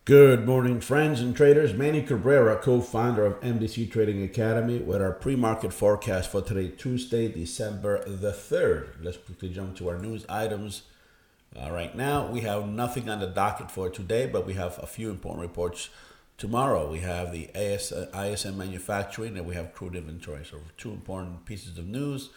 Good morning, friends and traders. Manny Cabrera, co-founder of MDC Trading Academy, with our pre-market forecast for today, Tuesday, December the 3rd. Let's quickly jump to our news items. Right now, we have nothing on the docket for today, but we have a few important reports tomorrow. We have the ISM manufacturing and we have crude inventory. So two important pieces of news.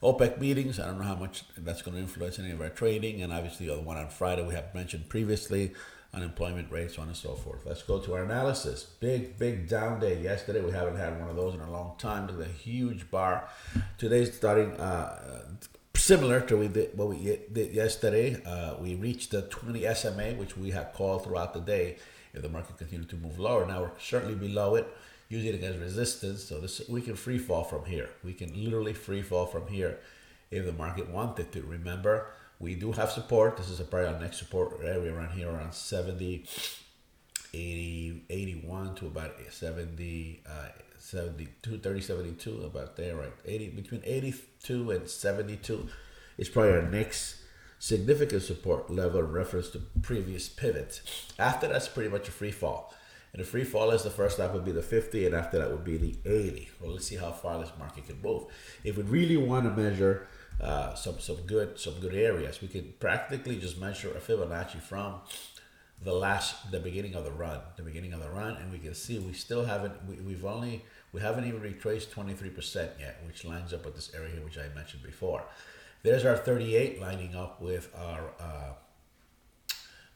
OPEC meetings, I don't know how much that's going to influence any of our trading. And obviously the one on Friday we have mentioned previously, unemployment rates, so on and so forth. Let's go to our analysis. Big down day yesterday. We haven't had one of those in a long time. Look at the huge bar. Today's starting similar to what we did yesterday. We reached the 20 SMA, which we had called throughout the day if the market continued to move lower. Now we're certainly below it, using it as resistance. So we can free fall from here. We can literally free fall from here if the market wanted to. Remember, we do have support. This is probably our next support area around here, around 70, 80, 81 to about 70, 72, 30, 72, about there, right? 80, between 82 and 72 is probably our next significant support level in reference to previous pivots. After that's pretty much a free fall. And the free fall is the first stop would be the 50, and after that would be the 80. Well, let's see how far this market can move. If we really want to measure some good areas, we can practically just measure a Fibonacci from the beginning of the run, and we can see we still haven't we haven't even retraced 23% yet, which lines up with this area here, which I mentioned before. There's our 38 lining up with our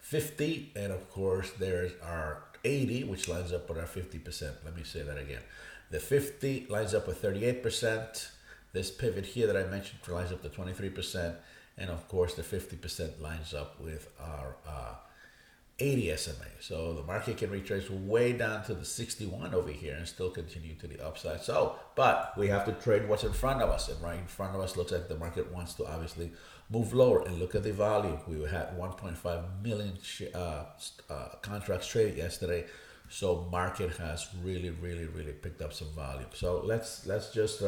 50, and of course there's our 80, which lines up with our 50%. Let me say that again. The 50 lines up with 38%. This pivot here that I mentioned lines up to 23%. And of course, the 50% lines up with our 80 SMA. So the market can retrace way down to the 61 over here and still continue to the upside. But we have to trade what's in front of us. And right in front of us looks like the market wants to obviously move lower. And look at the volume. We had 1.5 million contracts traded yesterday. So market has really picked up some volume. So let's just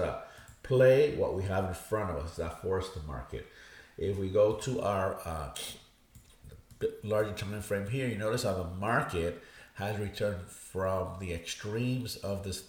play what we have in front of us that forced the market. If we go to our larger time frame here, you notice how the market has returned from the extremes of this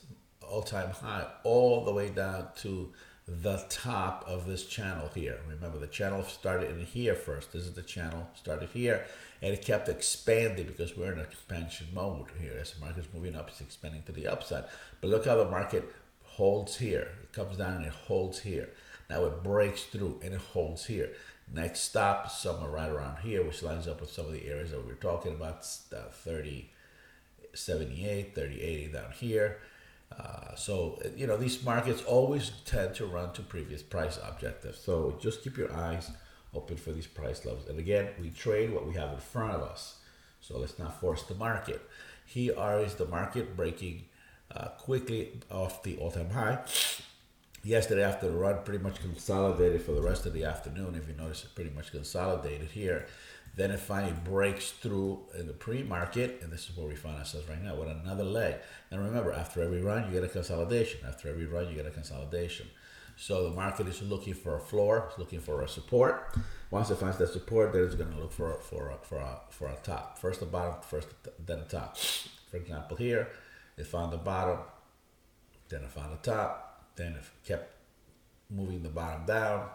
all-time high all the way down to the top of this channel here. Remember, the channel started in here first. This is the channel, started here, and it kept expanding because we're in an expansion mode here. As the market's moving up, it's expanding to the upside. But look how the market holds here. It comes down and it holds here. Now it breaks through and it holds here. Next stop, somewhere right around here, which lines up with some of the areas that we were talking about, 30, 78, 30, 80 down here. So, these markets always tend to run to previous price objectives. So just keep your eyes open for these price levels. And again, we trade what we have in front of us. So let's not force the market. Here is the market breaking quickly off the all-time high. Yesterday after the run, pretty much consolidated for the rest of the afternoon. If you notice, it pretty much consolidated here. Then it finally breaks through in the pre-market, and this is where we find ourselves right now with another leg. And remember, after every run, you get a consolidation. After every run, you get a consolidation. So the market is looking for a floor, it's looking for a support. Once it finds that support, then it's going to look for a top. First the bottom, then the top. For example, here, it found the bottom, then it found the top. Then it kept moving the bottom down,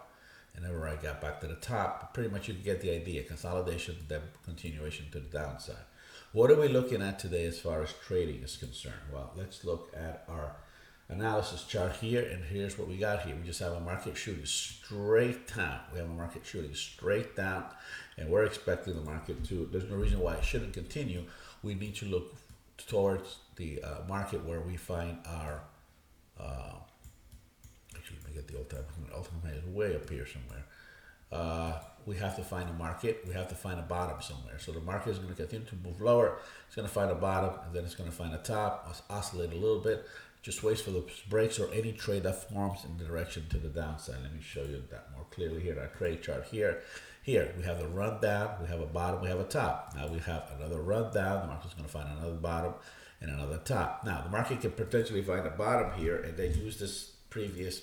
and then I got back to the top. Pretty much you can get the idea. Consolidation, then continuation to the downside. What are we looking at today as far as trading is concerned? Well, let's look at our analysis chart here, and here's what we got here. We just have a market shooting straight down. We have a market shooting straight down, and we're expecting the market to, there's no reason why it shouldn't continue. We need to look towards the market where we find our actually, let me get the all-time high is way up here somewhere. We have to find a market. We have to find a bottom somewhere. So the market is going to continue to move lower. It's going to find a bottom, and then it's going to find a top, oscillate a little bit. Just waits for the breaks or any trade that forms in the direction to the downside. Let me show you that more clearly here. Our trade chart here. Here we have the run down. We have a bottom. We have a top. Now we have another run down. The market's going to find another bottom and another top. Now the market can potentially find a bottom here and then use this previous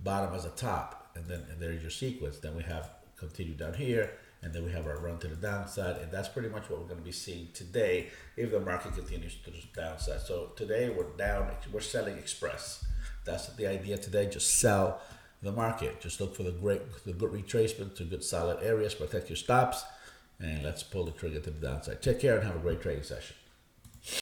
bottom as a top, and there's your sequence. Then we have continue down here, and then we have our run to the downside, and that's pretty much what we're going to be seeing today if the market continues to the downside. So today we're down, we're selling express. That's the idea today. Just sell the market. Just look for the good retracement to good solid areas. Protect your stops, and let's pull the trigger to the downside. Take care and have a great trading session.